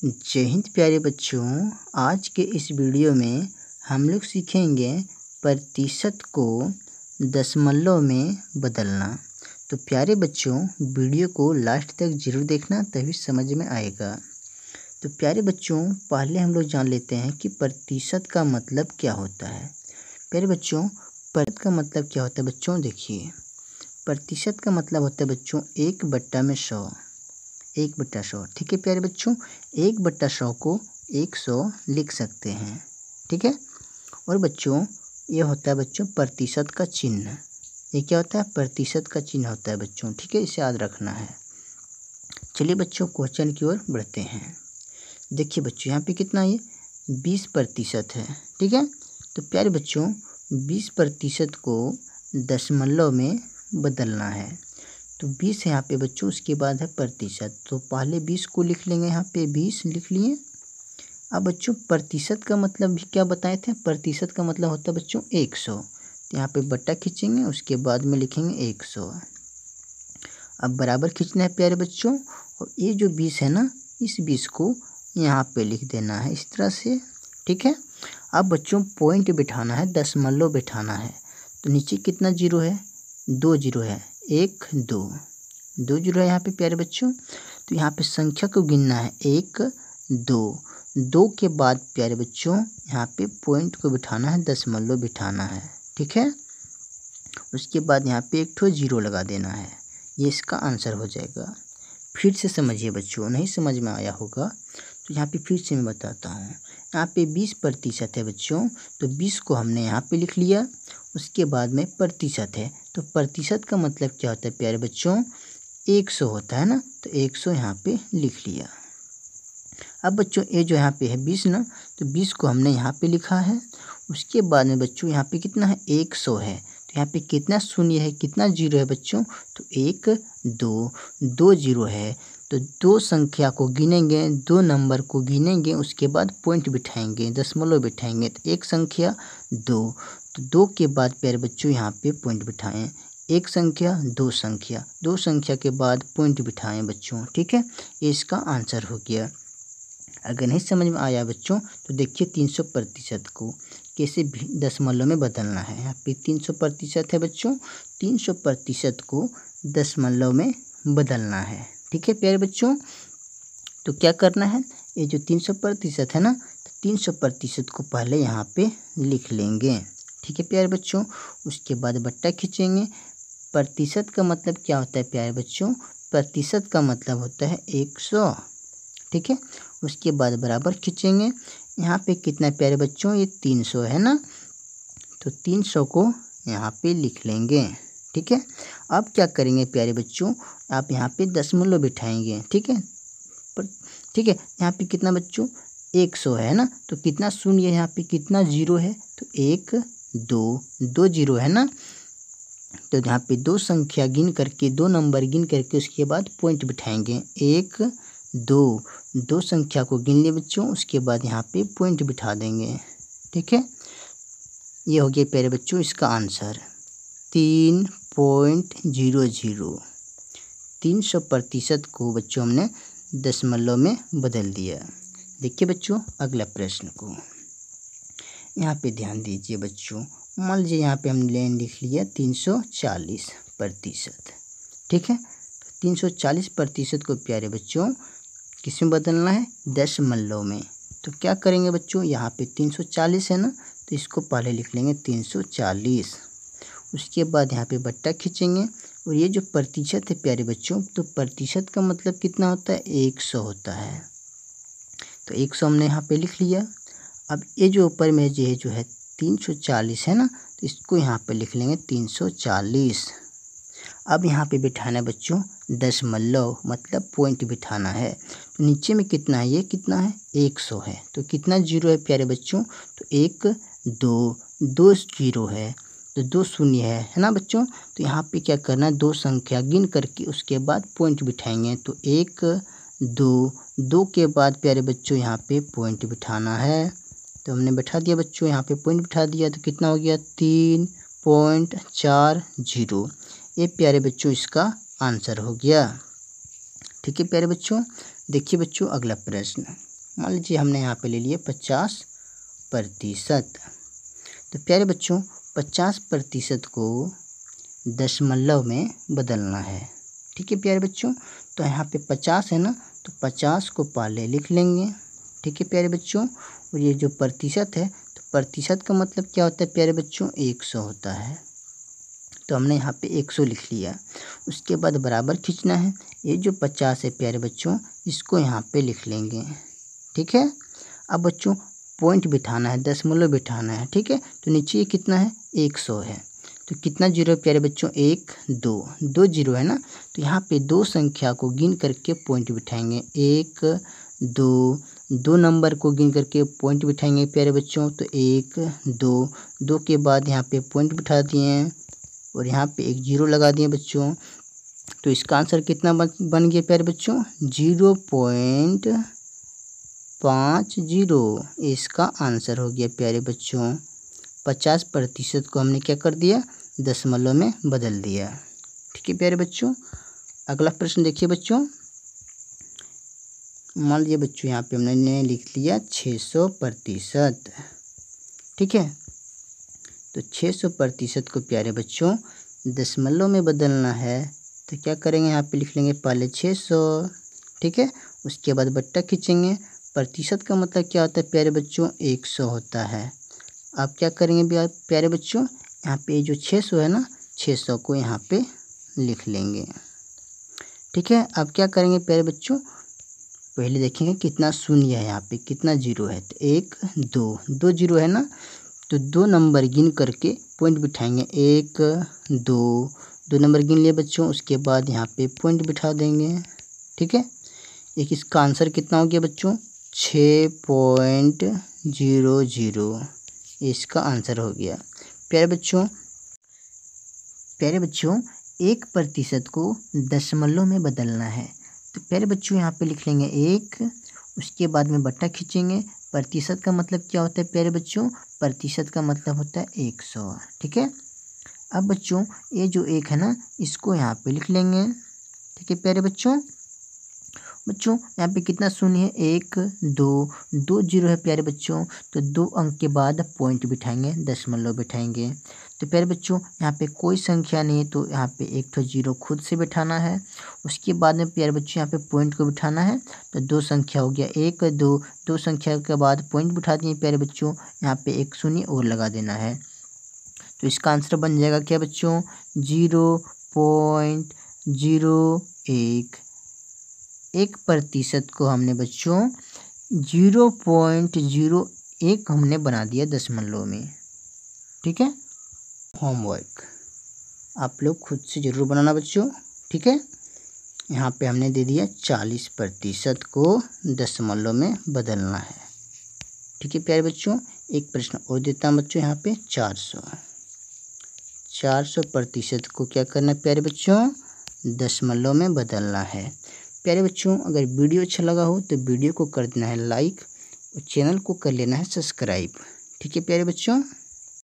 जय हिंद प्यारे बच्चों। आज के इस वीडियो में हम लोग सीखेंगे प्रतिशत को दशमलव में बदलना। तो प्यारे बच्चों, वीडियो को लास्ट तक जरूर देखना, तभी समझ में आएगा। तो प्यारे बच्चों, पहले हम लोग जान लेते हैं कि प्रतिशत का मतलब क्या होता है। प्यारे बच्चों, प्रतिशत का मतलब क्या होता है बच्चों, देखिए। प्रतिशत का मतलब होता है बच्चों 1/100, 1/100। ठीक है प्यारे बच्चों, 1/100 को 100 लिख सकते हैं। ठीक है। और बच्चों, ये होता है बच्चों प्रतिशत का चिन्ह। ये क्या होता है? प्रतिशत का चिन्ह होता है बच्चों। ठीक है, इसे याद रखना है। चलिए बच्चों, क्वेश्चन की ओर बढ़ते हैं। देखिए बच्चों, यहाँ पे कितना है? 20% है। ठीक है। तो प्यारे बच्चों, 20% को दशमलव में बदलना है। तो 20 है यहाँ पे बच्चों, उसके बाद है प्रतिशत। तो पहले 20 को लिख लेंगे, यहाँ पे 20 लिख लिए। अब बच्चों, प्रतिशत का मतलब भी क्या बताए थे? प्रतिशत का मतलब होता है बच्चों 100। तो यहाँ पे बट्टा खींचेंगे, उसके बाद में लिखेंगे 100। अब बराबर खींचना है प्यारे बच्चों। और ये जो 20 है ना, इस 20 को यहाँ पे लिख देना है इस तरह से। ठीक है। अब बच्चों, पॉइंट बिठाना है, दशमलव बिठाना है। तो नीचे कितना जीरो है? 2 जीरो है। 1 2 2 जीरो है यहाँ पे प्यारे बच्चों। तो यहाँ पे संख्या को गिनना है, 1 2 2 के बाद प्यारे बच्चों यहाँ पे पॉइंट को बिठाना है, दशमलव बिठाना है। ठीक है। उसके बाद यहाँ पे एक ठो जीरो लगा देना है। ये इसका आंसर हो जाएगा। फिर से समझिए बच्चों, नहीं समझ में आया होगा तो यहाँ पे फिर से मैं बताता हूँ। यहाँ पे 20% है बच्चों, तो 20 को हमने यहाँ पे लिख लिया। उसके बाद में प्रतिशत है, तो प्रतिशत का मतलब क्या होता है प्यारे बच्चों? 100 होता है ना। तो 100 यहाँ पे लिख लिया। अब बच्चों, ये जो यहाँ पे है 20 ना, तो 20 को हमने यहाँ पे लिखा है। उसके बाद में बच्चों यहाँ पे कितना है? 100 है। तो यहाँ पे कितना शून्य है, कितना जीरो है बच्चों? तो 1 2 2 जीरो है। तो दो संख्या को गिनेंगे, 2 नंबर को गिनेंगे, उसके बाद पॉइंट बिठाएंगे, दशमलव बिठाएंगे। तो एक संख्या 2, तो 2 के बाद प्यारे बच्चों यहाँ पे पॉइंट बिठाएं। एक संख्या, 2 संख्या, 2 संख्या के बाद पॉइंट बिठाएं बच्चों। ठीक है, ये इसका आंसर हो गया। अगर नहीं समझ में आया बच्चों तो देखिए 300% को कैसे दशमलव में बदलना है। यहाँ पे 300% है बच्चों, 300% को दशमलव में बदलना है। ठीक है प्यारे बच्चों, तो क्या करना है? ये जो 300% है ना, तो 300% को पहले यहाँ पे लिख लेंगे। ठीक है प्यारे बच्चों। उसके बाद बट्टा खींचेंगे। प्रतिशत का मतलब क्या होता है प्यारे बच्चों? प्रतिशत का मतलब होता है 100। ठीक है। उसके बाद बराबर खींचेंगे। यहाँ पे कितना प्यारे बच्चों? ये 300 है ना, तो 300 को यहाँ पे लिख लेंगे। ठीक है। अब क्या करेंगे प्यारे बच्चों? आप यहाँ पे दशमलव बिठाएंगे। ठीक है। ठीक है, यहाँ पे कितना बच्चों? 100 है ना, तो कितना शून्य है यहाँ पे, कितना जीरो है? तो 1 2 2 जीरो है ना। तो यहाँ पे 2 संख्या गिन करके, 2 नंबर गिन करके उसके बाद पॉइंट बिठाएंगे। 1 2 2 संख्या को गिन लिए बच्चों, उसके बाद यहाँ पे पॉइंट बिठा देंगे। ठीक है, ये हो गया प्यारे बच्चों इसका आंसर 3.00। 300% को बच्चों हमने दशमलव में बदल दिया। देखिए बच्चों, अगला प्रश्न को यहाँ पे ध्यान दीजिए बच्चों। मान लीजिए यहाँ पे हमने लिख लिया 340%। ठीक है, तो 340% को प्यारे बच्चों किस में बदलना है? दशमलव में। तो क्या करेंगे बच्चों? यहाँ पे 340 है ना, तो इसको पहले लिख लेंगे 340। उसके बाद यहाँ पे बट्टा खींचेंगे। और ये जो प्रतिशत है प्यारे बच्चों, तो प्रतिशत का मतलब कितना होता है? 100 होता है। तो 100 हमने यहाँ पे लिख लिया। अब ये जो ऊपर में जो है 340 है ना, तो इसको यहाँ पे लिख लेंगे 340। अब यहाँ पे बिठाना है बच्चों दशमलव, मतलब पॉइंट बिठाना है। तो नीचे में कितना है? ये कितना है? 100 है। तो कितना जीरो है प्यारे बच्चों? तो 1 2 2 जीरो है, तो 2 शून्य है ना बच्चों। तो यहाँ पे क्या करना है? 2 संख्या गिन करके उसके बाद पॉइंट बिठाएंगे। तो 1 2 2 के बाद प्यारे बच्चों यहाँ पे पॉइंट बिठाना है। तो हमने बैठा दिया बच्चों, यहाँ पे पॉइंट बिठा दिया। तो कितना हो गया? 3.40। ये प्यारे बच्चों इसका आंसर हो गया। ठीक है प्यारे बच्चों। देखिए बच्चों, अगला प्रश्न मान लीजिए हमने यहाँ पे ले लिया 50%। तो प्यारे बच्चों 50% को दशमलव में बदलना है। ठीक है प्यारे बच्चों, तो यहाँ पे 50 है ना, तो 50 को पहले लिख लेंगे। ठीक है प्यारे बच्चों, और ये जो प्रतिशत है, तो प्रतिशत का मतलब क्या होता है प्यारे बच्चों, 100 होता है। तो हमने यहाँ पे 100 लिख लिया। उसके बाद बराबर खींचना है। ये जो 50 है प्यारे बच्चों, इसको यहाँ पे लिख लेंगे। ठीक है, अब बच्चों पॉइंट बिठाना है, दशमलव बिठाना है। ठीक है, तो नीचे ये कितना है, 100 है। तो कितना जीरो है प्यारे बच्चों, 1 2 जीरो है ना। तो यहाँ पे दो संख्या को गिन करके पॉइंट बिठाएंगे। 1 2 नंबर को गिन करके पॉइंट बिठाएंगे प्यारे बच्चों। तो 1 2 के बाद यहाँ पे पॉइंट बिठा दिए हैं और यहाँ पे एक जीरो लगा दिए बच्चों। तो इसका आंसर कितना बन गया प्यारे बच्चों, 0.50। इसका आंसर हो गया प्यारे बच्चों। 50% को हमने क्या कर दिया, दशमलव में बदल दिया। ठीक है प्यारे बच्चों, अगला प्रश्न देखिए बच्चों। मान लीजिए बच्चों यहाँ पे हमने लिख लिया 600%। ठीक है, तो 600% को प्यारे बच्चों दशमलव में बदलना है। तो क्या करेंगे, यहाँ पे लिख लेंगे पहले 600। ठीक है, उसके बाद बट्टा खींचेंगे। प्रतिशत का मतलब क्या होता है प्यारे बच्चों, 100 होता है। आप क्या करेंगे प्यारे बच्चों, यहाँ पे जो 600 है ना, 600 को यहाँ पे लिख लेंगे। ठीक है, अब क्या करेंगे प्यारे बच्चों, पहले देखेंगे कितना शून्य है, यहाँ पे कितना जीरो है। तो 1 2 जीरो है ना, तो 2 नंबर गिन करके पॉइंट बिठाएंगे। 1 2 नंबर गिन लिए बच्चों। उसके बाद यहाँ पे पॉइंट बिठा देंगे। ठीक है, एक इसका आंसर कितना हो गया बच्चों, 6.00। इसका आंसर हो गया प्यारे बच्चों 1% को दशमलव में बदलना है। तो प्यारे बच्चों यहाँ पे लिख लेंगे 1, उसके बाद में बट्टा खींचेंगे। प्रतिशत का मतलब क्या होता है प्यारे बच्चों, प्रतिशत का मतलब होता है 100। ठीक है, अब बच्चों ये जो 1 है ना, इसको यहाँ पे लिख लेंगे। ठीक है प्यारे बच्चों यहाँ पे कितना शून्य है, 1 2 जीरो है प्यारे बच्चों। तो 2 अंक के बाद पॉइंट बिठाएंगे, दशमलव बिठाएंगे। तो प्यारे बच्चों यहाँ पे कोई संख्या नहीं है, तो यहाँ पे एक तो जीरो खुद से बिठाना है। उसके बाद में प्यारे बच्चों यहाँ पे पॉइंट को बिठाना है। तो 2 संख्या हो गया, 1 2 संख्या के बाद पॉइंट बिठा दिए प्यारे बच्चों। यहाँ पे एक शून्य और लगा देना है। तो इसका आंसर बन जाएगा क्या बच्चों, 0.01। 1% को हमने बच्चों 0.01 हमने बना दिया दशमलव में। ठीक है, होमवर्क आप लोग खुद से ज़रूर बनाना बच्चों। ठीक है, यहाँ पे हमने दे दिया 40% को दशमलव में बदलना है। ठीक है प्यारे बच्चों, एक प्रश्न और देता हूँ बच्चों। यहाँ पे 400% को क्या करना है प्यारे बच्चों, दशमलव में बदलना है। प्यारे बच्चों अगर वीडियो अच्छा लगा हो तो वीडियो को कर देना है लाइक और चैनल को कर लेना है सब्सक्राइब। ठीक है प्यारे बच्चों।